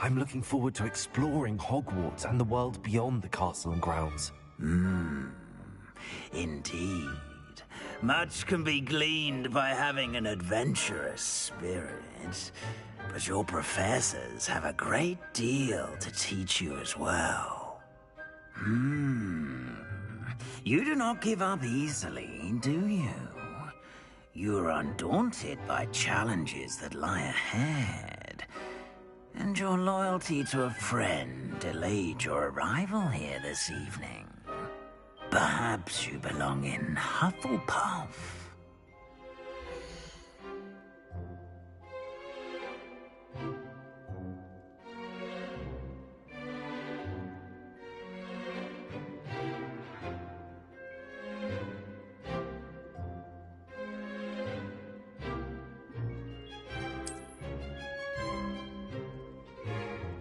I'm looking forward to exploring Hogwarts and the world beyond the castle and grounds. Indeed. Much can be gleaned by having an adventurous spirit, but your professors have a great deal to teach you as well. You do not give up easily, do you? You are undaunted by challenges that lie ahead, and your loyalty to a friend delayed your arrival here this evening. Perhaps you belong in Hufflepuff.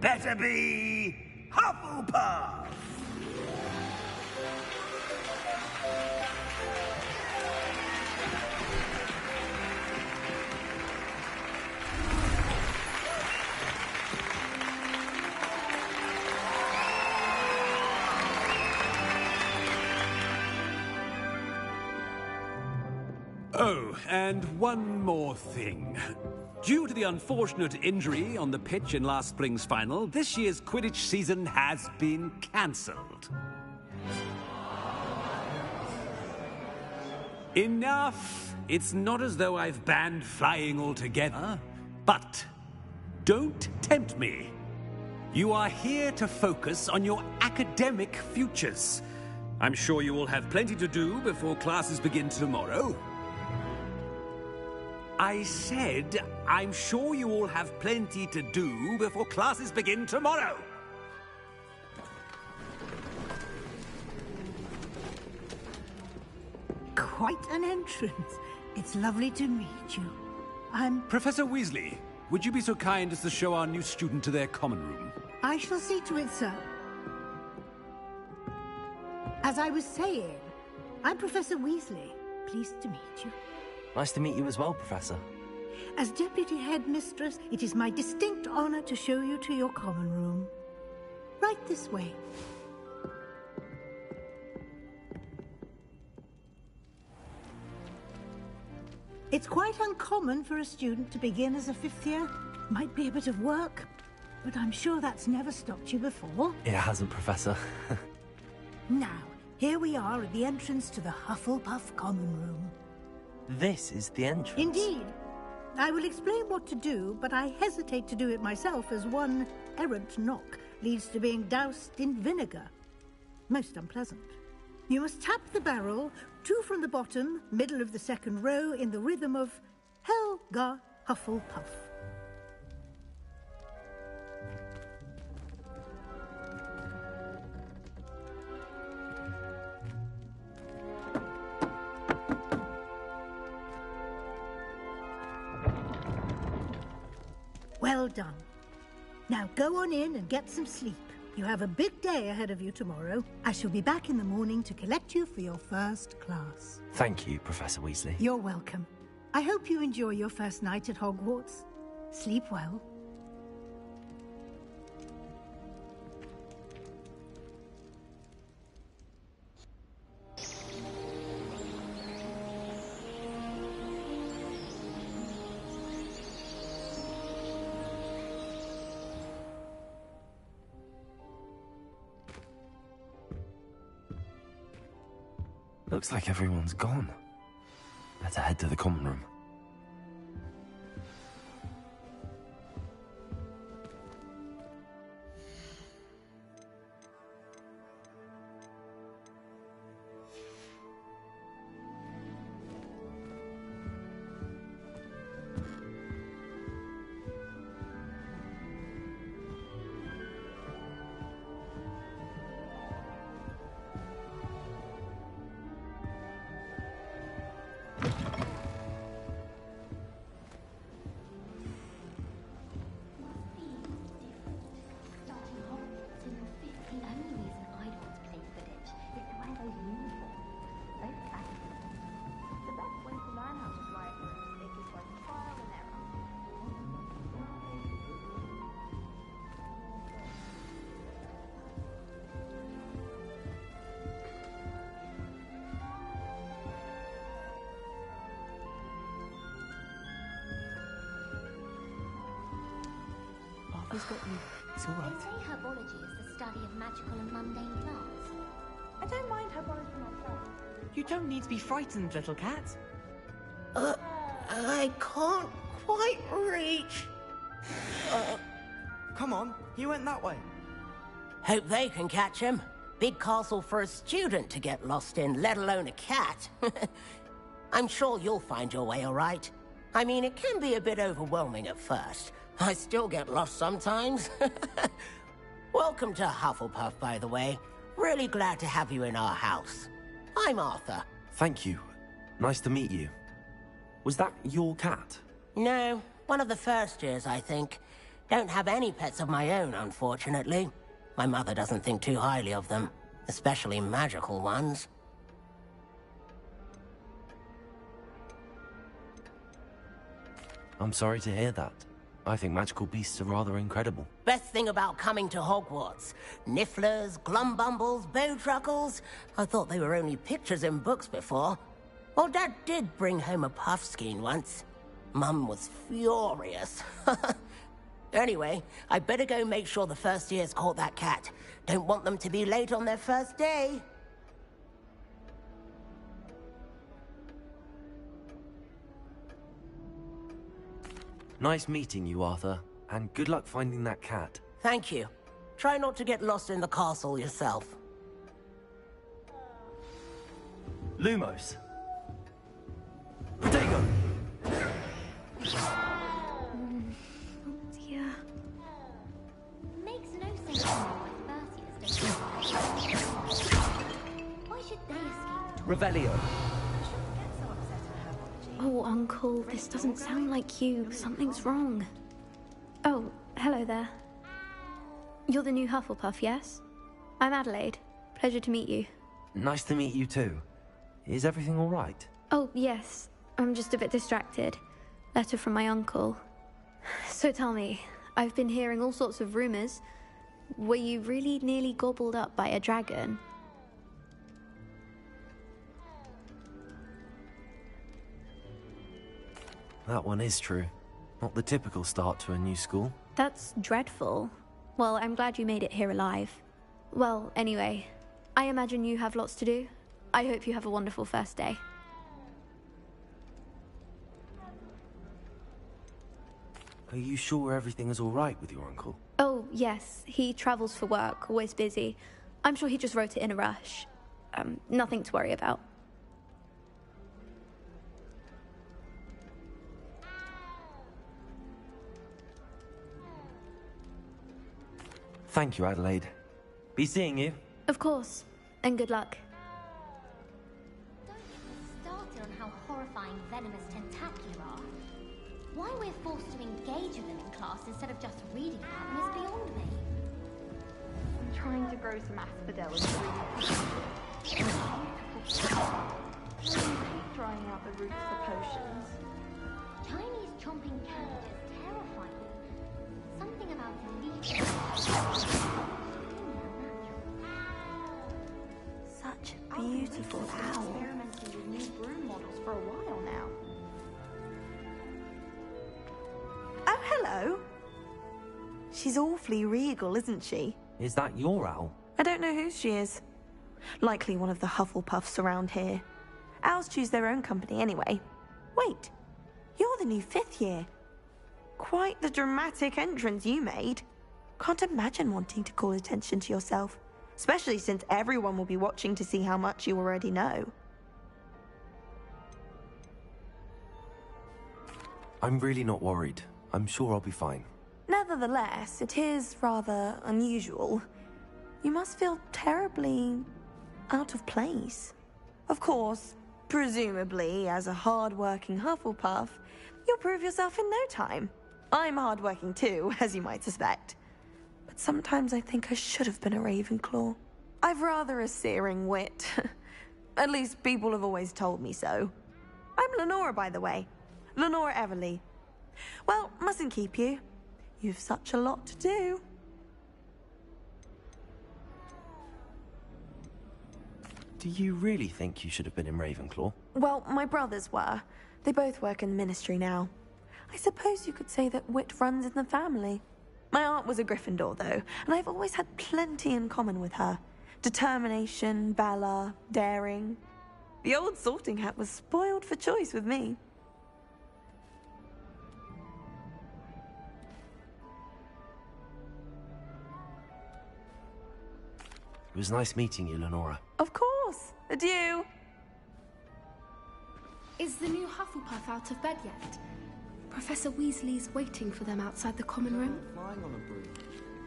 Better be Hufflepuff! Oh, and one more thing. Due to the unfortunate injury on the pitch in last spring's final, this year's Quidditch season has been cancelled. Enough! It's not as though I've banned flying altogether. But don't tempt me. You are here to focus on your academic futures. I'm sure you will have plenty to do before classes begin tomorrow. I said, I'm sure you all have plenty to do before classes begin tomorrow. Quite an entrance. It's lovely to meet you. I'm... Professor Weasley, would you be so kind as to show our new student to their common room? I shall see to it, sir. As I was saying, I'm Professor Weasley. Pleased to meet you. Nice to meet you as well, Professor. As Deputy Headmistress, it is my distinct honor to show you to your common room. Right this way. It's quite uncommon for a student to begin as a fifth year. Might be a bit of work, but I'm sure that's never stopped you before. It hasn't, Professor. Now, here we are at the entrance to the Hufflepuff common room. This is the entrance. Indeed. I will explain what to do, but I hesitate to do it myself as one errant knock leads to being doused in vinegar. Most unpleasant. You must tap the barrel, 2 from the bottom, middle of the second row, in the rhythm of Helga Hufflepuff. Well done. Now go on in and get some sleep. You have a big day ahead of you tomorrow. I shall be back in the morning to collect you for your first class. Thank you, Professor Weasley. You're welcome. I hope you enjoy your first night at Hogwarts. Sleep well. Looks like everyone's gone. Better head to the common room. always got you. It's all right. They say herbology is the study of magical and mundane plants. I don't mind herbology myself. You don't need to be frightened, little cat. I can't quite reach. Come on, he went that way. Hope they can catch him. Big castle for a student to get lost in, let alone a cat. I'm sure you'll find your way all right. I mean, it can be a bit overwhelming at first. I still get lost sometimes. Welcome to Hufflepuff, by the way. Really glad to have you in our house. I'm Arthur. Thank you. Nice to meet you. Was that your cat? No, one of the first years, I think. Don't have any pets of my own, unfortunately. My mother doesn't think too highly of them, especially magical ones. I'm sorry to hear that. I think magical beasts are rather incredible. Best thing about coming to Hogwarts. Nifflers, glumbumbles, bowtruckles. I thought they were only pictures in books before. Well, Dad did bring home a puffskein once. Mum was furious. Anyway, I better go make sure the first years caught that cat. Don't want them to be late on their first day. Nice meeting you, Arthur. And good luck finding that cat. Thank you. Try not to get lost in the castle yourself. Lumos. Protego! Dear. Makes no sense to me why first years don't. Why should they escape? Revelio. Oh, Uncle, this doesn't sound like you. Something's wrong. Oh, hello there. You're the new Hufflepuff, yes? I'm Adelaide. Pleasure to meet you. Nice to meet you too. Is everything all right? Oh, yes. I'm just a bit distracted. Letter from my uncle. So tell me, I've been hearing all sorts of rumors. Were you really nearly gobbled up by a dragon? That one is true. Not the typical start to a new school. That's dreadful. Well, I'm glad you made it here alive. Well, anyway, I imagine you have lots to do. I hope you have a wonderful first day. Are you sure everything is all right with your uncle? Oh, yes. He travels for work, always busy. I'm sure he just wrote it in a rush. Nothing to worry about. Thank you, Adelaide. Be seeing you. Of course. And good luck. Don't get me started on how horrifying venomous tentacula are. Why we're forced to engage with them in class instead of just reading about them is beyond me. I'm trying to grow some asphodel drying out the roots for potions. Chinese chomping cabbages terrify me. Something about the leaf. Such a beautiful owl. Experimenting with new broom models for a while now. Oh, hello. She's awfully regal, isn't she? Is that your owl? I don't know who she is. Likely one of the Hufflepuffs around here. Owls choose their own company anyway. Wait, you're the new 5th year. Quite the dramatic entrance you made. Can't imagine wanting to call attention to yourself, especially since everyone will be watching to see how much you already know. I'm really not worried. I'm sure I'll be fine. Nevertheless, it is rather unusual. You must feel terribly out of place. Of course, presumably, as a hard-working Hufflepuff, you'll prove yourself in no time. I'm hard-working too, as you might suspect. But sometimes I think I should have been a Ravenclaw. I've rather a searing wit. At least people have always told me so. I'm Lenora, by the way. Lenora Everly. Well, mustn't keep you. You've such a lot to do. Do you really think you should have been in Ravenclaw? Well, my brothers were. They both work in the ministry now. I suppose you could say that wit runs in the family. My aunt was a Gryffindor, though, and I've always had plenty in common with her. Determination, valor, daring. The old sorting hat was spoiled for choice with me. It was nice meeting you, Lenora. Of course. Adieu. Is the new Hufflepuff out of bed yet? Professor Weasley's waiting for them outside the common room. I'm not flying on a broom.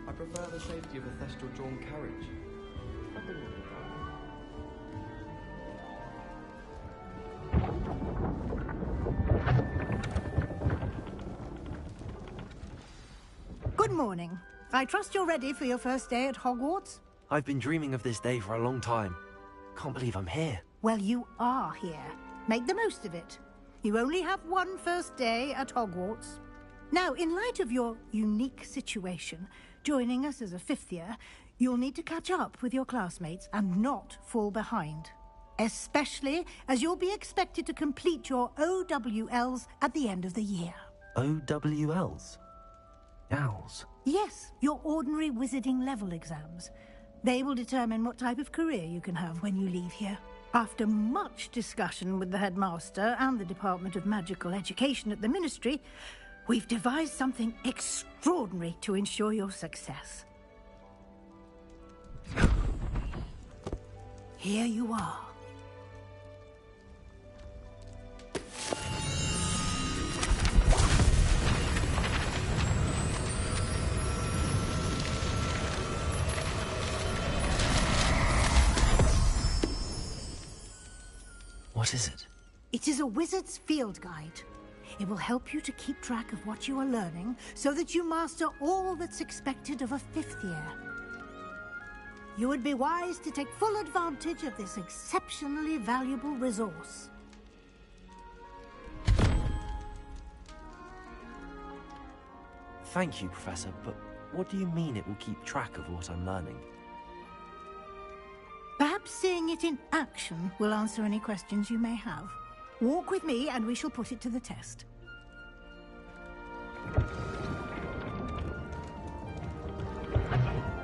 I prefer the safety of a thestral-drawn carriage. Good morning. I trust you're ready for your first day at Hogwarts? I've been dreaming of this day for a long time. Can't believe I'm here. Well, you are here. Make the most of it. You only have one first day at Hogwarts. Now, in light of your unique situation, joining us as a fifth year, you'll need to catch up with your classmates and not fall behind. Especially as you'll be expected to complete your OWLs at the end of the year. OWLs? Owls? Yes, your ordinary wizarding level exams. They will determine what type of career you can have when you leave here. After much discussion with the headmaster and the Department of Magical Education at the Ministry, we've devised something extraordinary to ensure your success. Here you are. What is it? It is a wizard's field guide. It will help you to keep track of what you are learning so that you master all that's expected of a fifth year. You would be wise to take full advantage of this exceptionally valuable resource. Thank you, Professor, but what do you mean it will keep track of what I'm learning? Perhaps seeing it in action will answer any questions you may have. Walk with me and we shall put it to the test.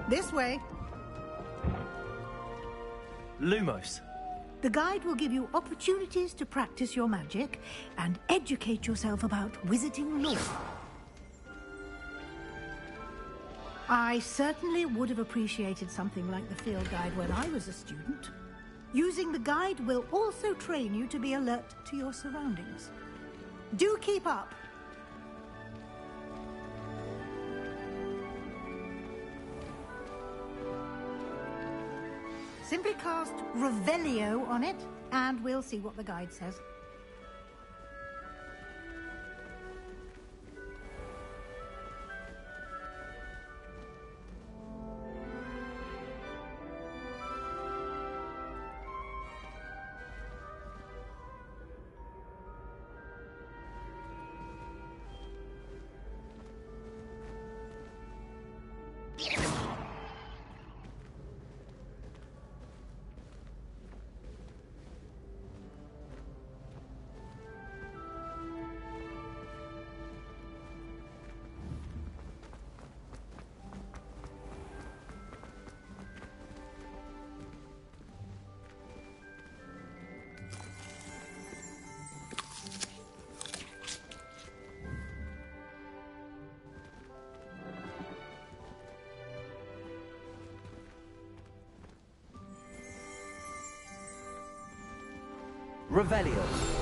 This way. Lumos. The guide will give you opportunities to practice your magic and educate yourself about wizarding lore. I certainly would have appreciated something like the field guide when I was a student. Using the guide will also train you to be alert to your surroundings. Do keep up. Simply cast Revelio on it, and we'll see what the guide says. Revelio.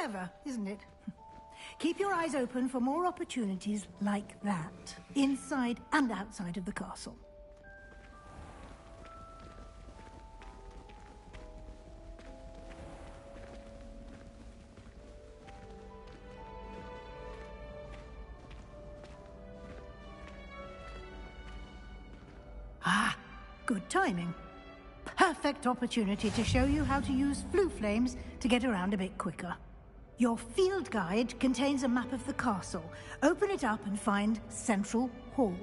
Clever, isn't it? Keep your eyes open for more opportunities like that, inside and outside of the castle. Ah, good timing. Perfect opportunity to show you how to use flue flames to get around a bit quicker. Your field guide contains a map of the castle. Open it up and find Central Hall.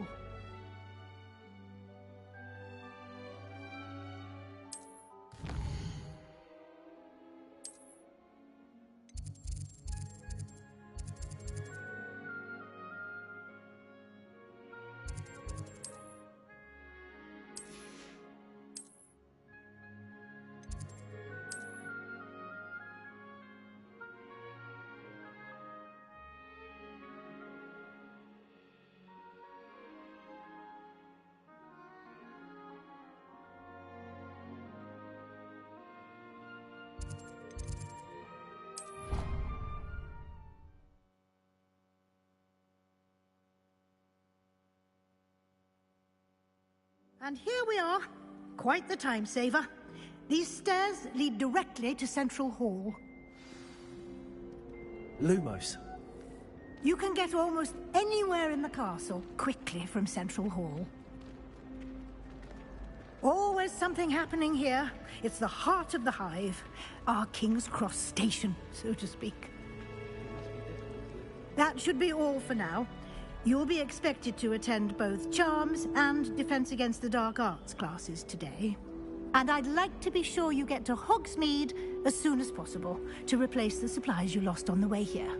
And here we are. Quite the time saver. These stairs lead directly to Central Hall. Lumos. You can get almost anywhere in the castle quickly from Central Hall. Always something happening here. It's the heart of the hive. Our King's Cross station, so to speak. That should be all for now. You'll be expected to attend both Charms and Defense Against the Dark Arts classes today. And I'd like to be sure you get to Hogsmeade as soon as possible to replace the supplies you lost on the way here.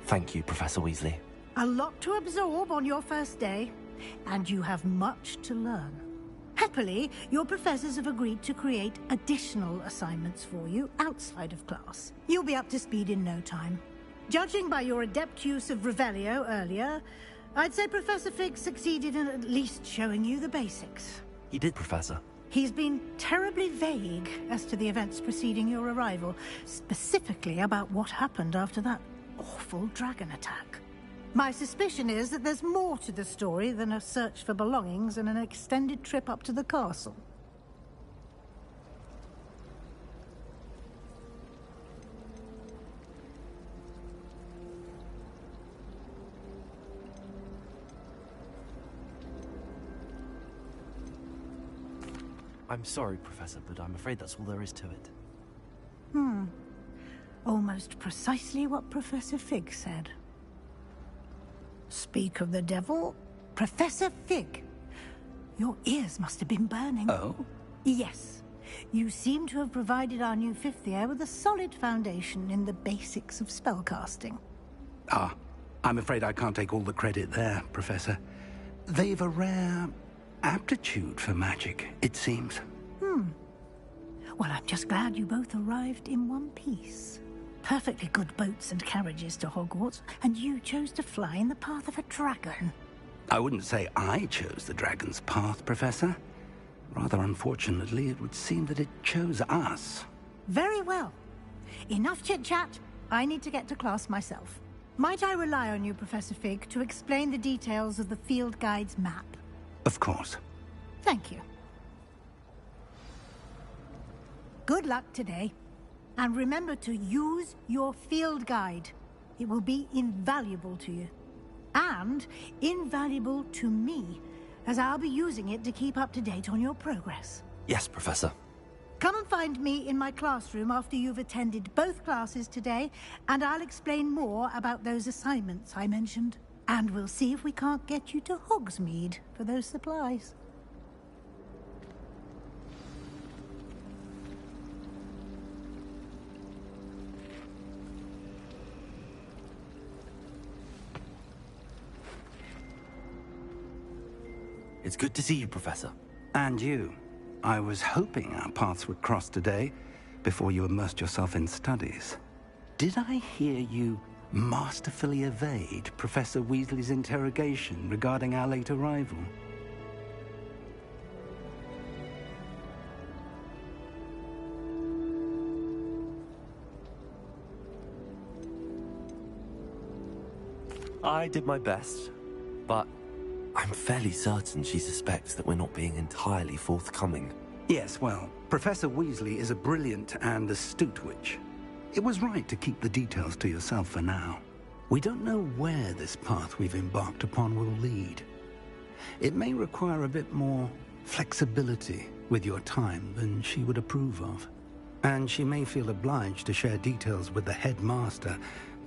Thank you, Professor Weasley. A lot to absorb on your first day. And you have much to learn. Happily, your professors have agreed to create additional assignments for you outside of class. You'll be up to speed in no time. Judging by your adept use of Revelio earlier, I'd say Professor Fig succeeded in at least showing you the basics. He did, Professor. He's been terribly vague as to the events preceding your arrival, specifically about what happened after that awful dragon attack. My suspicion is that there's more to the story than a search for belongings and an extended trip up to the castle. I'm sorry, Professor, but I'm afraid that's all there is to it. Almost precisely what Professor Fig said. Speak of the devil, Professor Fig. Your ears must have been burning. Oh? Yes. You seem to have provided our new fifth year with a solid foundation in the basics of spellcasting. Ah, I'm afraid I can't take all the credit there, Professor. They've a rare aptitude for magic, it seems. Well, I'm just glad you both arrived in one piece. Perfectly good boats and carriages to Hogwarts, and you chose to fly in the path of a dragon. I wouldn't say I chose the dragon's path, Professor. Rather unfortunately, it would seem that it chose us. Very well. Enough chit-chat. I need to get to class myself. Might I rely on you, Professor Fig, to explain the details of the field guide's map? Of course. Thank you. Good luck today. And remember to use your field guide. It will be invaluable to you. And invaluable to me, as I'll be using it to keep up to date on your progress. Yes, Professor. Come and find me in my classroom after you've attended both classes today, and I'll explain more about those assignments I mentioned. And we'll see if we can't get you to Hogsmeade for those supplies. It's good to see you, Professor. And you. I was hoping our paths would cross today, before you immersed yourself in studies. Did I hear you masterfully evade Professor Weasley's interrogation regarding our late arrival. I did my best, but I'm fairly certain she suspects that we're not being entirely forthcoming. Yes, well, Professor Weasley is a brilliant and astute witch. It was right to keep the details to yourself for now. We don't know where this path we've embarked upon will lead. It may require a bit more flexibility with your time than she would approve of. And she may feel obliged to share details with the headmaster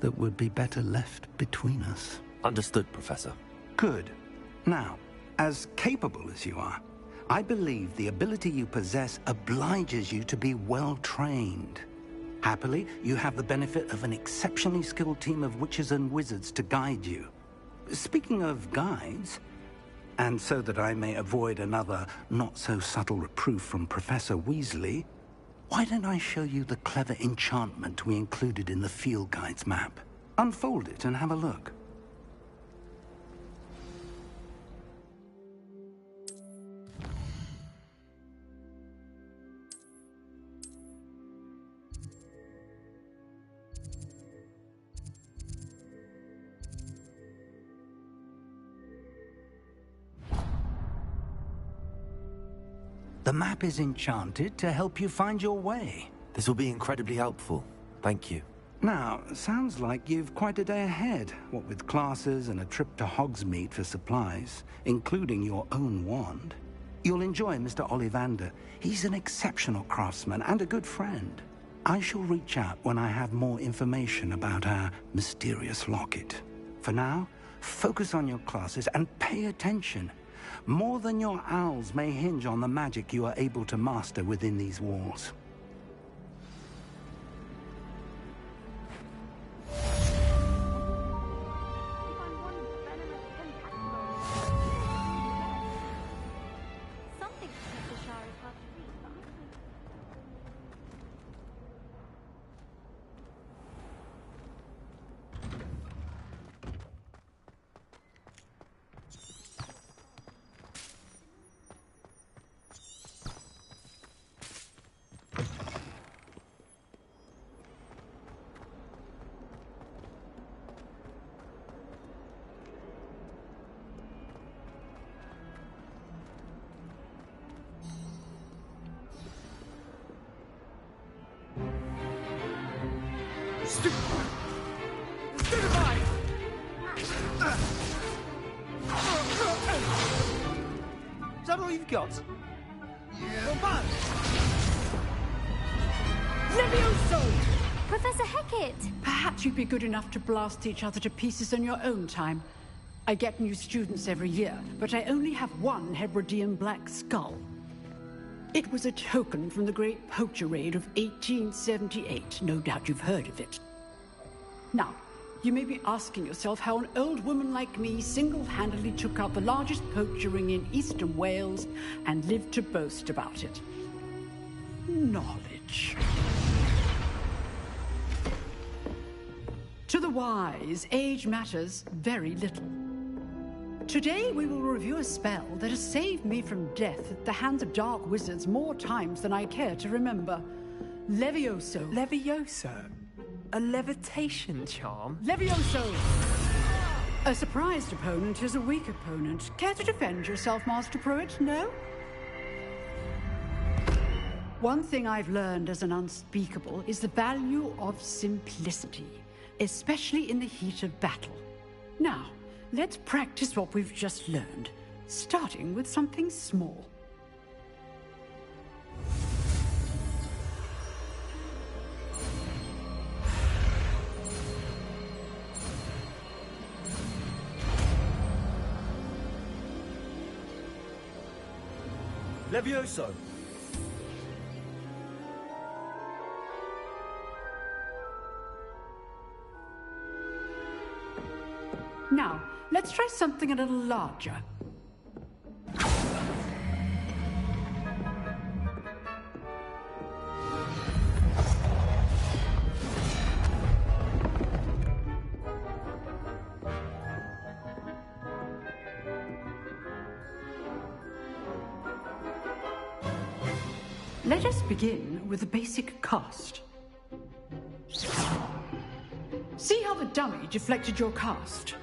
that would be better left between us. Understood, Professor. Good. Now, as capable as you are, I believe the ability you possess obliges you to be well-trained. Happily, you have the benefit of an exceptionally skilled team of witches and wizards to guide you. Speaking of guides, and so that I may avoid another not-so-subtle reproof from Professor Weasley, why don't I show you the clever enchantment we included in the field guide's map? Unfold it and have a look. The map is enchanted to help you find your way. This will be incredibly helpful. Thank you. Now, sounds like you've quite a day ahead, what with classes and a trip to Hogsmeade for supplies, including your own wand. You'll enjoy Mr. Ollivander. He's an exceptional craftsman and a good friend. I shall reach out when I have more information about our mysterious locket. For now, focus on your classes and pay attention. More than your owls may hinge on the magic you are able to master within these walls. Is that all you've got? Yeah. Levioso! Professor Hecat! Perhaps you'd be good enough to blast each other to pieces in your own time. I get new students every year, but I only have one Hebridean black skull. It was a token from the Great Poacher Raid of 1878. No doubt you've heard of it. Now, you may be asking yourself how an old woman like me single-handedly took out the largest poacher ring in eastern Wales and lived to boast about it. Knowledge. To the wise, age matters very little. Today we will review a spell that has saved me from death at the hands of dark wizards more times than I care to remember. Levioso. Levioso? A levitation charm? Levioso! A surprised opponent is a weak opponent. Care to defend yourself, Master Pruitt? No? One thing I've learned as an unspeakable is the value of simplicity, especially in the heat of battle. Now, let's practice what we've just learned, starting with something small. Levioso! Now, let's try something a little larger. Let us begin with the basic cast. See how the dummy deflected your cast?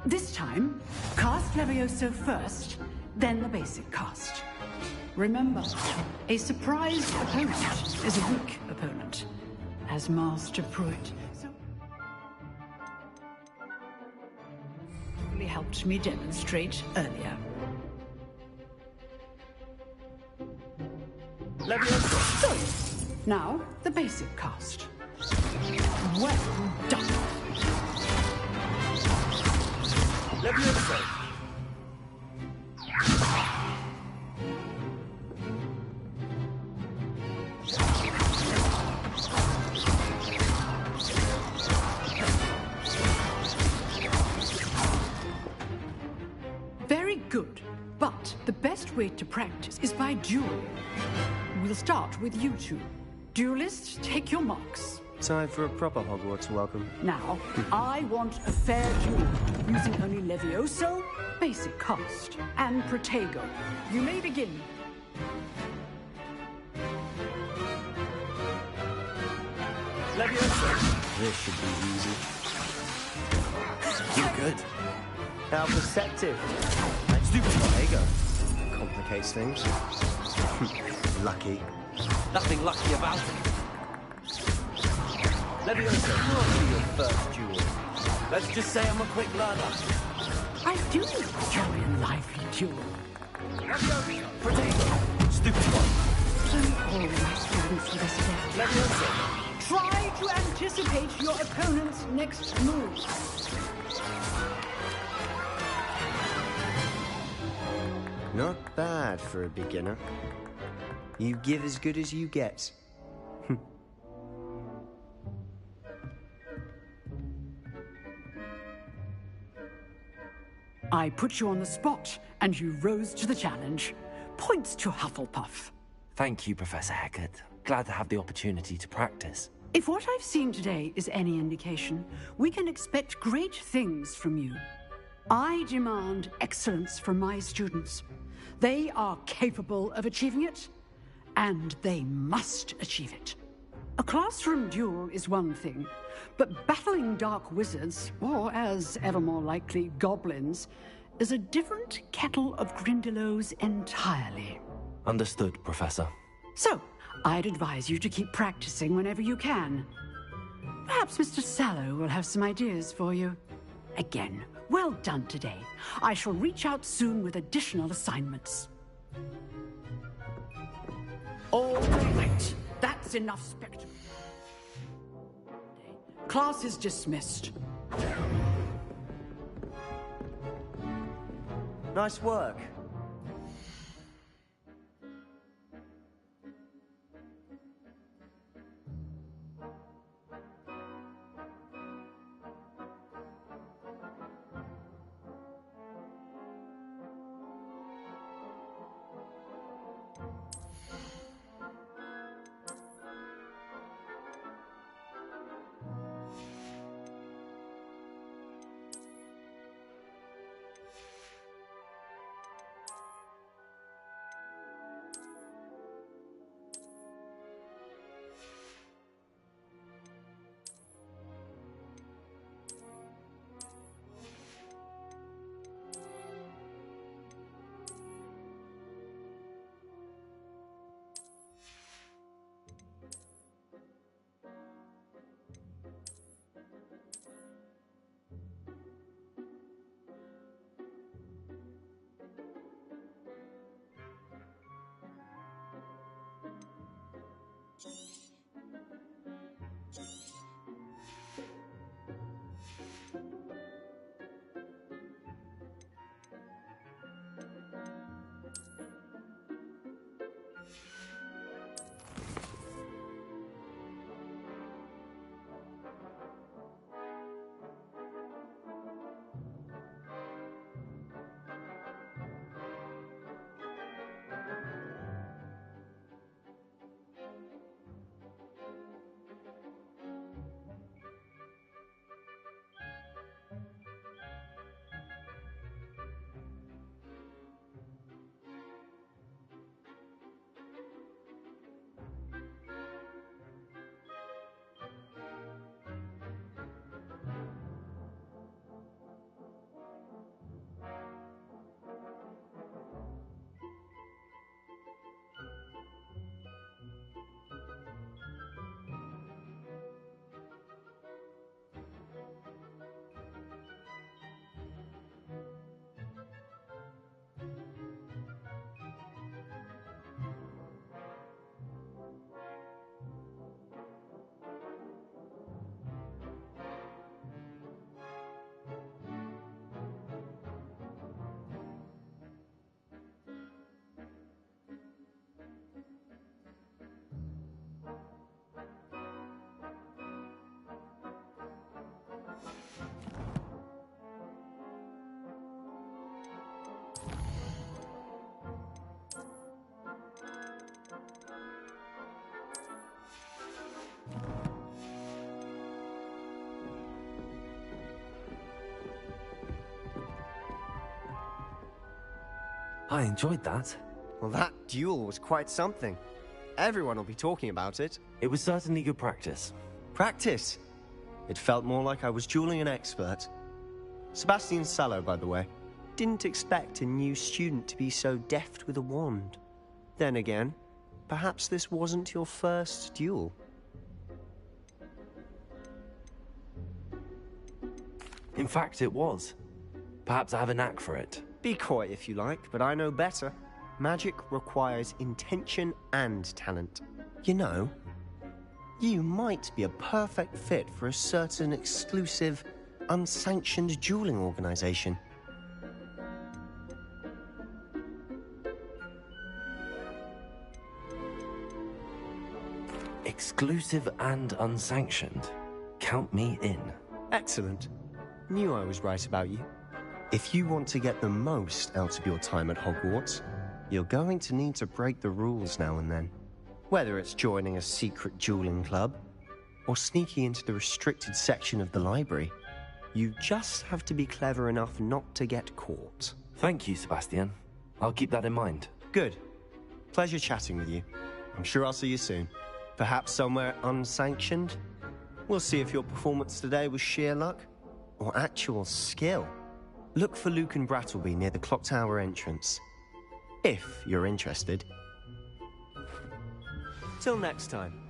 This time, cast Levioso first, then the basic cast. Remember, a surprised opponent is a weak opponent, as Master Pruitt so really helped me demonstrate earlier. Levioso. So, now the basic cast. Well done. Levioso. Very good. But the best way to practice is by dueling. We'll start with you two. Duelists, take your marks. Time for a proper Hogwarts welcome. Now, I want a fair duel, using only Levioso, basic cast, and Protego. You may begin. Levioso. This should be easy. You're good. How perceptive. Stupid Protego. Complicates things. Lucky. Nothing lucky about it. Levioso, what will be your first duel? Let's just say I'm a quick learner. I do enjoy a lively duel. Levioso. Protego. Stupid one. All my students for this day. Levioso. Try to anticipate your opponent's next move. Not bad for a beginner. You give as good as you get. I put you on the spot, and you rose to the challenge. Points to Hufflepuff. Thank you, Professor Hecat. Glad to have the opportunity to practice. If what I've seen today is any indication, we can expect great things from you. I demand excellence from my students. They are capable of achieving it, and they must achieve it. A classroom duel is one thing, but battling dark wizards, or as ever more likely, goblins, is a different kettle of Grindylows entirely. Understood, Professor. So, I'd advise you to keep practicing whenever you can. Perhaps Mr. Sallow will have some ideas for you. Again, well done today. I shall reach out soon with additional assignments. All right, that's enough spectacle. Class is dismissed. Nice work. I enjoyed that. Well, that duel was quite something. Everyone will be talking about it. It was certainly good practice. Practice? It felt more like I was dueling an expert. Sebastian Sallow, by the way. Didn't expect a new student to be so deft with a wand. Then again, perhaps this wasn't your first duel. In fact, it was. Perhaps I have a knack for it. Be coy if you like, but I know better. Magic requires intention and talent. You know, you might be a perfect fit for a certain exclusive, unsanctioned dueling organization. Exclusive and unsanctioned. Count me in. Excellent. Knew I was right about you. If you want to get the most out of your time at Hogwarts, you're going to need to break the rules now and then. Whether it's joining a secret dueling club, or sneaking into the restricted section of the library, you just have to be clever enough not to get caught. Thank you, Sebastian. I'll keep that in mind. Good. Pleasure chatting with you. I'm sure I'll see you soon. Perhaps somewhere unsanctioned? We'll see if your performance today was sheer luck or actual skill. Look for Luke and Brattleby near the clock tower entrance. If you're interested. Till next time.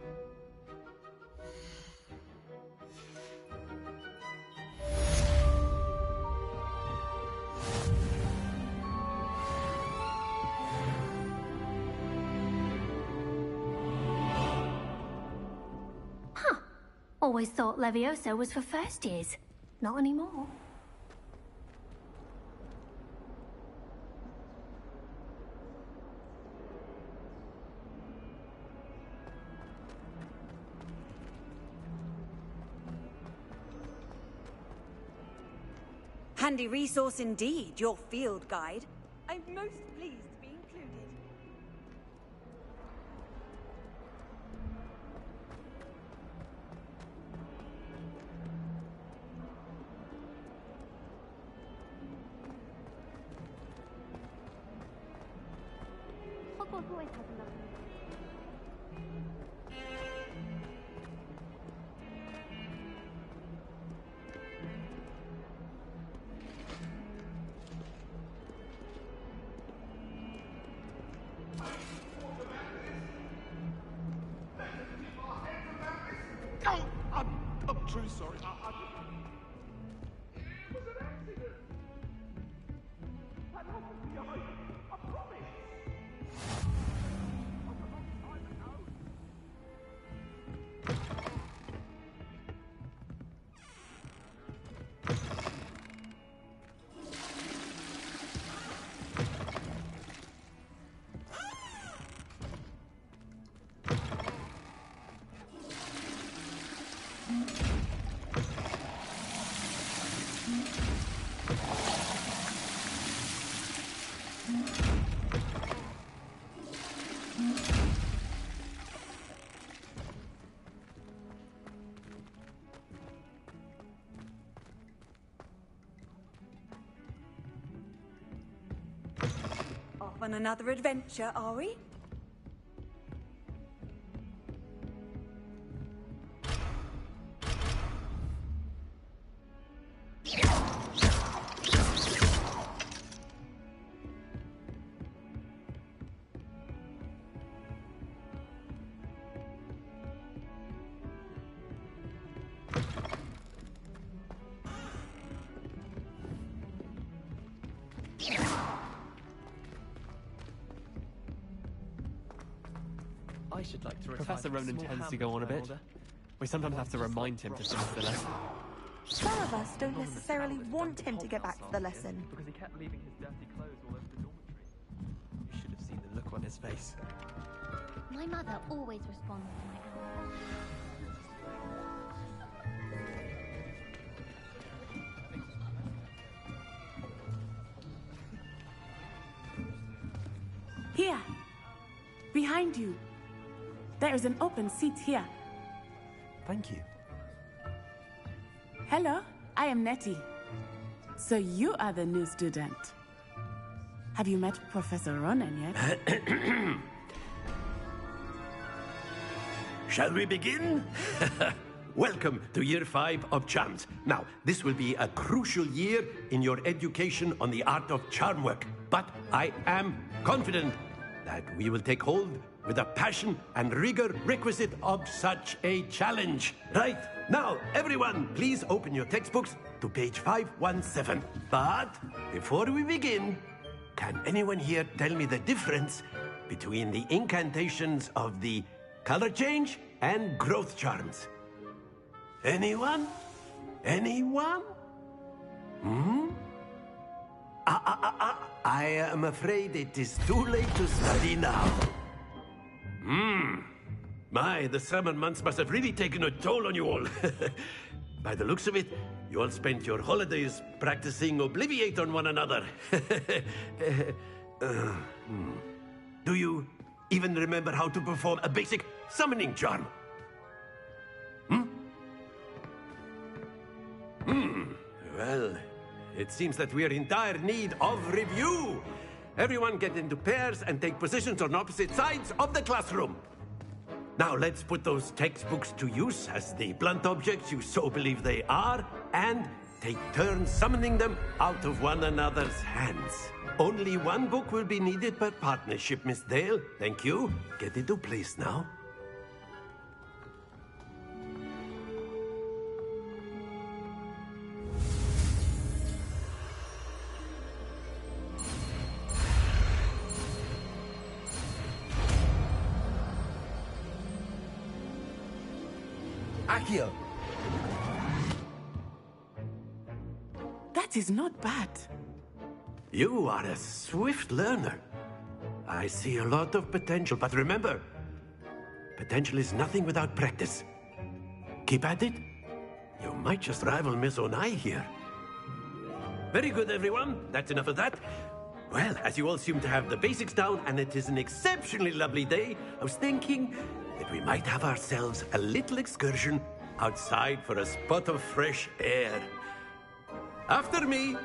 Huh. Always thought Levioso was for first years. Not anymore. Handy resource indeed, your field guide. I'm most pleased to be included. Hogwarts always has a lovely... I'm truly sorry. It was an accident. That happened behind me. I promise. Off on another adventure, are we? I should like to Professor Ronan tends to go on a bit. We sometimes have to remind him to finish the lesson. Some of us don't necessarily want him to get back to the lesson. Because he kept leaving his dirty clothes all over the dormitory. You should have seen the look on his face. My mother always responds to my anger. Here, behind you. There is an open seat here. Thank you. Hello, I am Nettie. So you are the new student. Have you met Professor Ronan yet? Shall we begin? Welcome to Year 5 of Charms. Now, this will be a crucial year in your education on the art of charm work. But I am confident that we will take hold with the passion and rigor requisite of such a challenge. Right, now, everyone, please open your textbooks to page 517. But before we begin, can anyone here tell me the difference between the incantations of the color change and growth charms? Anyone? Anyone? I am afraid it is too late to study now. My, the summer months must have really taken a toll on you all. By the looks of it, you all spent your holidays practicing Obliviate on one another. Do you even remember how to perform a basic summoning charm? Well, it seems that we are in dire need of review. Everyone get into pairs and take positions on opposite sides of the classroom. Now let's put those textbooks to use as the blunt objects you so believe they are, and take turns summoning them out of one another's hands. Only one book will be needed per partnership, Miss Dale. Thank you. Get into place now. Accio. That is not bad. You are a swift learner. I see a lot of potential, but remember, potential is nothing without practice. Keep at it. You might just rival Miss Onai here. Very good, everyone. That's enough of that. Well, as you all seem to have the basics down, and it is an exceptionally lovely day, I was thinking that we might have ourselves a little excursion outside for a spot of fresh air. After me.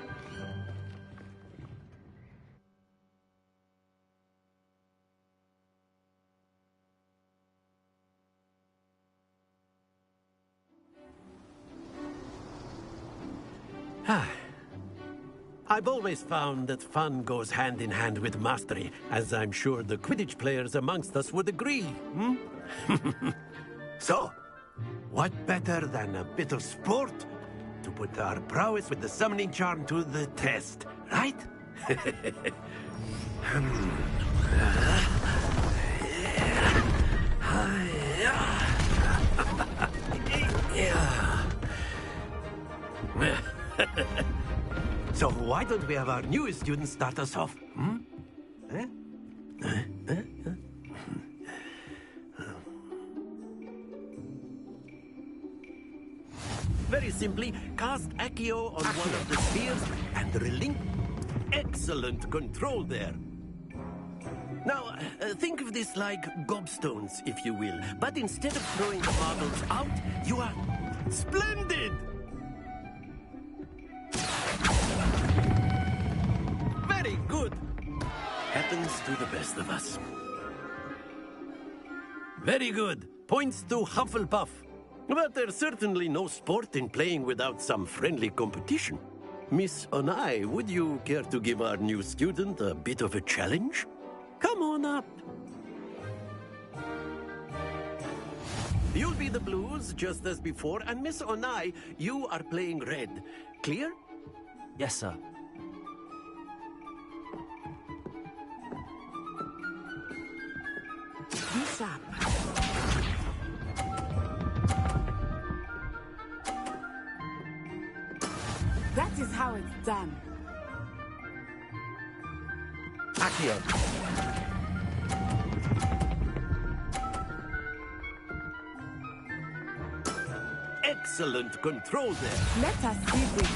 I've always found that fun goes hand in hand with mastery, as I'm sure the Quidditch players amongst us would agree. So, what better than a bit of sport to put our prowess with the summoning charm to the test, right? So why don't we have our newest student start us off? Very simply, cast Accio on one of the spheres and relinquish. Excellent control there. Now, think of this like gobstones, if you will. But instead of throwing the marbles out, you are splendid! Very good. Happens to the best of us. Very good. Points to Hufflepuff. But there's certainly no sport in playing without some friendly competition. Miss Onai, would you care to give our new student a bit of a challenge? Come on up. You'll be the blues, just as before, and Miss Onai, you are playing red. Clear? Yes, sir. Be sharp. That is how it's done. Accio. Excellent control there. Let us see this.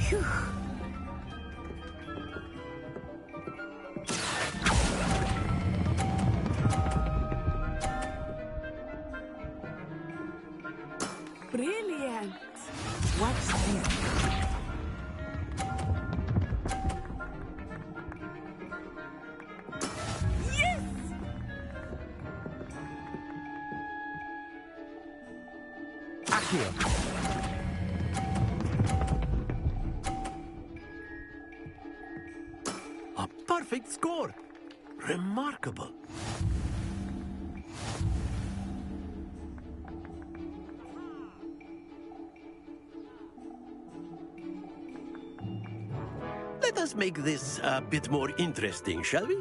Phew. Brilliant. Watch this. Yes! Akio. A perfect score. Remarkable. Let us make this a bit more interesting, shall we?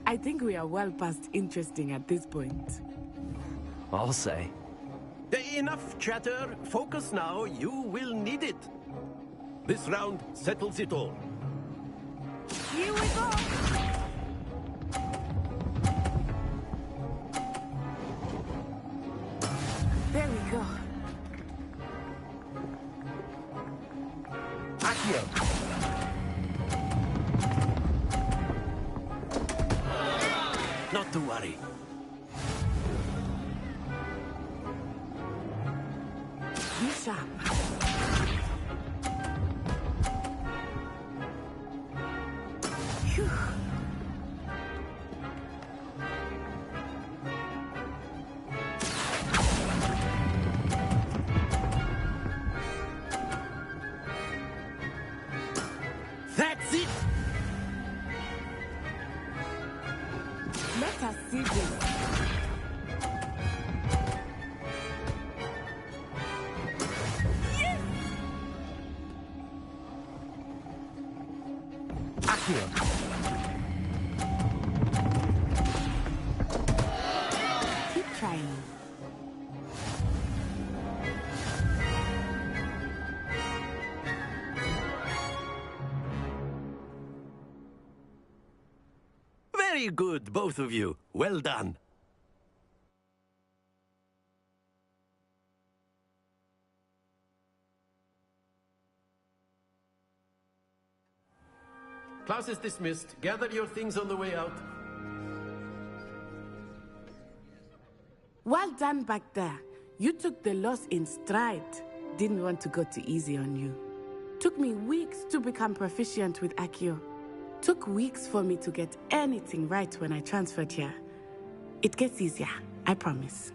I think we are well past interesting at this point. I'll say. Enough chatter. Focus now. You will need it. This round settles it all. Here we go! There we go. Akio. Not to worry. Be sharp. Phew. That's it! Let us see this. Yes! Akio. Keep trying. Very good, both of you. Well done. Class is dismissed. Gather your things on the way out. Well done back there. You took the loss in stride. Didn't want to go too easy on you. Took me weeks to become proficient with Akio. Took weeks for me to get anything right when I transferred here. It gets easier, I promise.